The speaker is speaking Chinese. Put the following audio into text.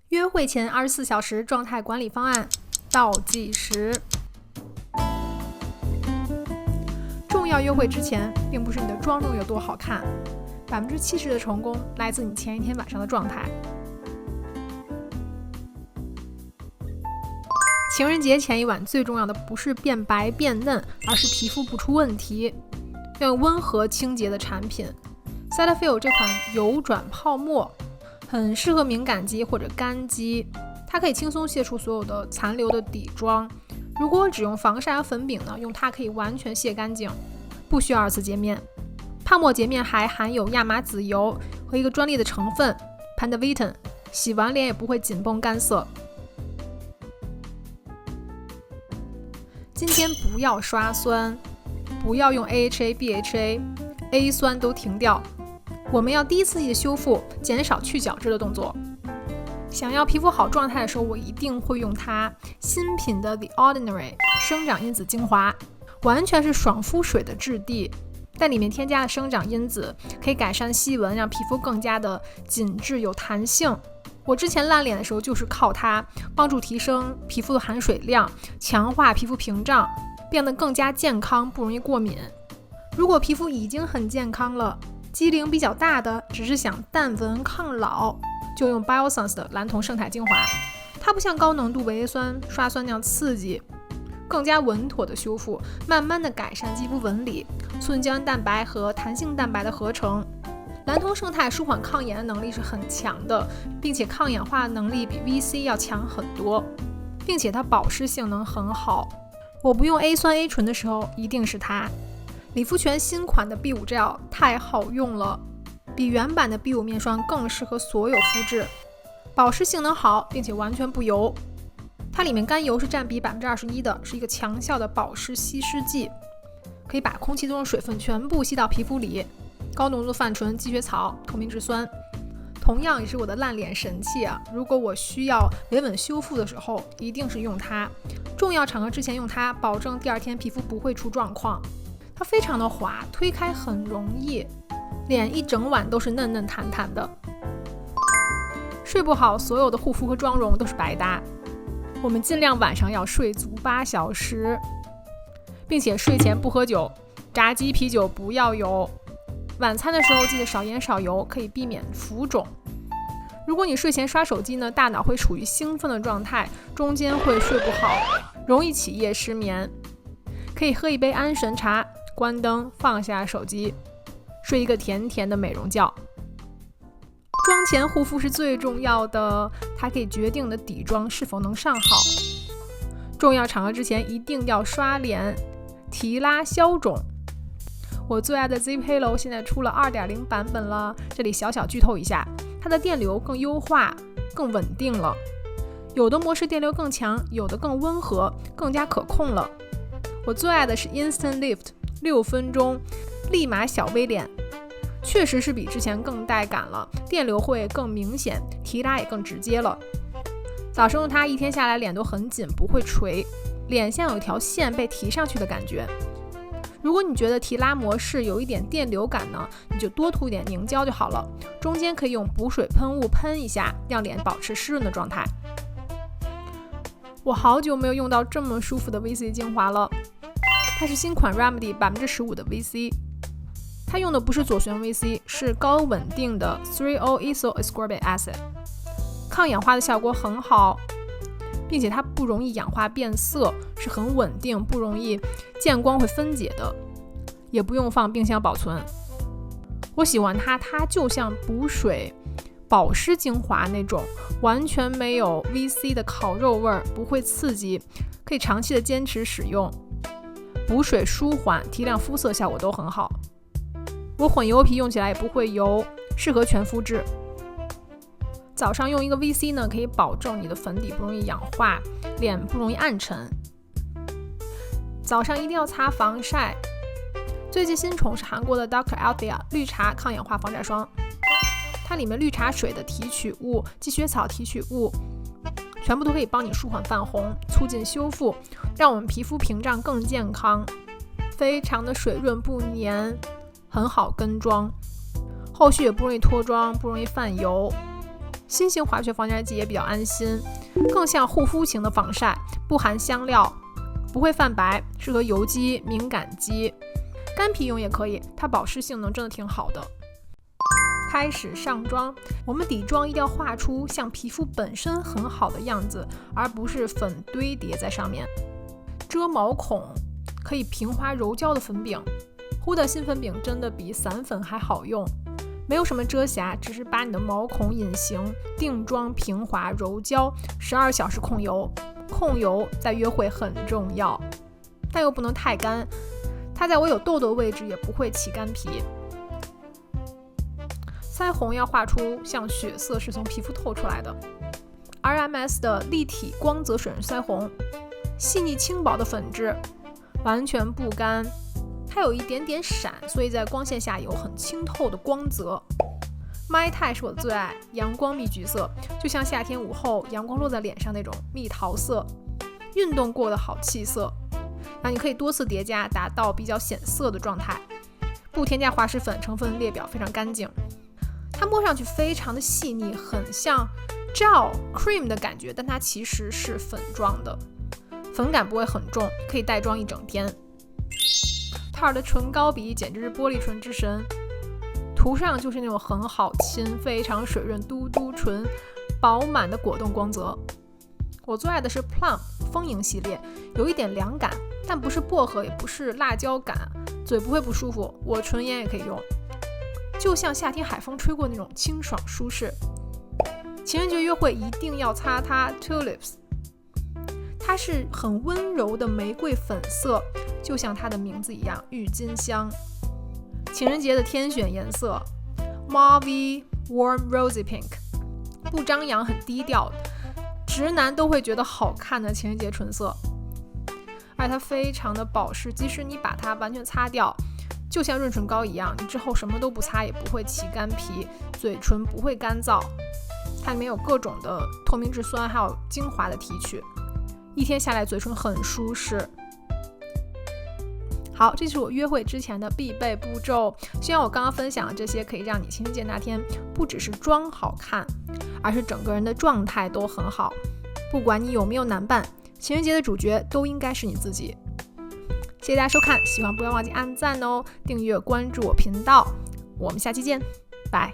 约会前24小时状态管理方案倒计时。重要约会之前，并不是你的妆容有多好看，70%的成功来自你前一天晚上的状态。情人节前一晚最重要的不是变白变嫩，而是皮肤不出问题。要用温和清洁的产品 Cetaphil 这款油转泡沫很适合敏感肌或者干肌，它可以轻松卸除所有的残留的底妆。如果只用防晒和粉饼呢，用它可以完全卸干净，不需要2次洁面。泡沫洁面还含有亚麻籽油和一个专利的成分 Pandavitin， 洗完脸也不会紧绷干涩。今天不要刷酸，不要用 AHA、BHA，A 酸都停掉。我们要第一次性修复，减少去角质的动作。想要皮肤好状态的时候，我一定会用它新品的 The Ordinary 生长因子精华，完全是爽肤水的质地，但里面添加的生长因子可以改善细纹，让皮肤更加的紧致有弹性。我之前烂脸的时候就是靠它帮助提升皮肤的含水量，强化皮肤屏障，变得更加健康，不容易过敏。如果皮肤已经很健康了，肌龄比较大的，只是想淡纹抗老，就用 Biossance 的蓝铜胜肽精华。它不像高浓度维 A 酸刷酸那样刺激，更加稳妥的修复，慢慢的改善肌肤纹理，促进胶原蛋白和弹性蛋白的合成。蓝铜胜肽舒缓抗炎的能力是很强的，并且抗氧化能力比 VC 要强很多，并且它保湿性能很好。我不用 A 酸 A 醇的时候，一定是它。理肤泉新款的 B5 Gel 太好用了，比原版的 B5 面霜更适合所有肤质，保湿性能好，并且完全不油。它里面甘油是占比 21% 的，是一个强效的保湿吸湿剂，可以把空气中的水分全部吸到皮肤里。高浓度泛醇、积雪草、透明质酸，同样也是我的烂脸神器啊！如果我需要维稳修复的时候，一定是用它。重要场合之前用它，保证第二天皮肤不会出状况。它非常的滑，推开很容易，脸一整晚都是嫩嫩弹弹的。睡不好，所有的护肤和妆容都是白搭。我们尽量晚上要睡足8小时，并且睡前不喝酒，炸鸡、啤酒不要有。晚餐的时候记得少盐少油，可以避免浮肿。如果你睡前刷手机呢，大脑会处于兴奋的状态，中间会睡不好，容易起夜失眠。可以喝一杯安神茶，关灯，放下手机，睡一个甜甜的美容觉。妆前护肤是最重要的，它可以决定你的底妆是否能上好。重要场合之前一定要刷脸，提拉消肿。我最爱的 Zip Halo 现在出了 2.0 版本了，这里小小剧透一下，它的电流更优化，更稳定了。有的模式电流更强，有的更温和，更加可控了。我最爱的是 Instant Lift 6分钟立马小 V 脸，确实是比之前更带感了，电流会更明显，提拉也更直接了。早上用它一天下来脸都很紧，不会垂，脸像有一条线被提上去的感觉。如果你觉得提拉模式有一点电流感呢，你就多涂一点凝胶就好了，中间可以用补水喷雾喷一下，让脸保持湿润的状态。我好久没有用到这么舒服的 VC 精华了，它是新款 Remedy 15% 的 VC， 它用的不是左旋 VC， 是高稳定的 3-O-ethyl ascorbic acid， 抗氧化的效果很好，并且它不容易氧化变色，是很稳定，不容易见光会分解的，也不用放冰箱保存。我喜欢它，它就像补水保湿精华那种，完全没有 VC 的烤肉味儿，不会刺激，可以长期的坚持使用，补水舒缓提亮肤色效果都很好。我混油皮用起来也不会油，适合全肤质。早上用一个 VC 呢，可以保证你的粉底不容易氧化，脸不容易暗沉。早上一定要擦防晒。最近新宠是韩国的 Dr. Althea 绿茶抗氧化防晒霜，它里面绿茶水的提取物、积雪草提取物，全部都可以帮你舒缓泛红，促进修复，让我们皮肤屏障更健康，非常的水润不黏，很好跟妆，后续也不容易脱妆，不容易泛油。新型化学防粘剂也比较安心，更像护肤型的防晒，不含香料，不会泛白，适合油肌、敏感肌。干皮用也可以，它保湿性能真的挺好的。开始上妆，我们底妆一定要画出像皮肤本身很好的样子，而不是粉堆叠在上面。遮毛孔可以平滑柔焦的粉饼，呼的新粉饼真的比散粉还好用，没有什么遮瑕，只是把你的毛孔隐形，定妆平滑柔焦，12小时控油。控油在约会很重要，但又不能太干，它在我有痘痘的位置也不会起干皮。腮红要画出像血色是从皮肤透出来的。RMS 的立体光泽水润腮红，细腻轻薄的粉质，完全不干，它有一点点闪，所以在光线下有很清透的光泽。My Tai 是我的最爱，阳光蜜橘色，就像夏天午后阳光落在脸上那种蜜桃色，运动过的好气色。那你可以多次叠加，达到比较显色的状态，不添加滑石粉，成分列表非常干净。它摸上去非常的细腻，很像 gel cream 的感觉，但它其实是粉状的，粉感不会很重，可以带妆一整天。Tarte 的唇膏笔简直是玻璃唇之神，涂上就是那种很好亲，非常水润嘟嘟唇，饱满的果冻光泽。我最爱的是 Plum 丰盈系列，有一点凉感，但不是薄荷也不是辣椒感，嘴不会不舒服，我唇炎也可以用，就像夏天海风吹过那种清爽舒适。情人节约会一定要擦它 Tulips， 它是很温柔的玫瑰粉色，就像它的名字一样，郁金香。情人节的天选颜色 Mauve Warm Rosy Pink， 不张扬，很低调，直男都会觉得好看的情人节唇色。而它非常的保湿，即使你把它完全擦掉，就像润唇膏一样，你之后什么都不擦也不会起干皮，嘴唇不会干燥。它里面有各种的透明质酸，还有精华的提取，一天下来嘴唇很舒适。好，这是我约会之前的必备步骤。希望我刚刚分享的这些可以让你情人节那天不只是妆好看，而是整个人的状态都很好。不管你有没有男伴，情人节的主角都应该是你自己。谢谢大家收看，喜欢不要忘记按赞哦，订阅关注我频道。我们下期见，拜。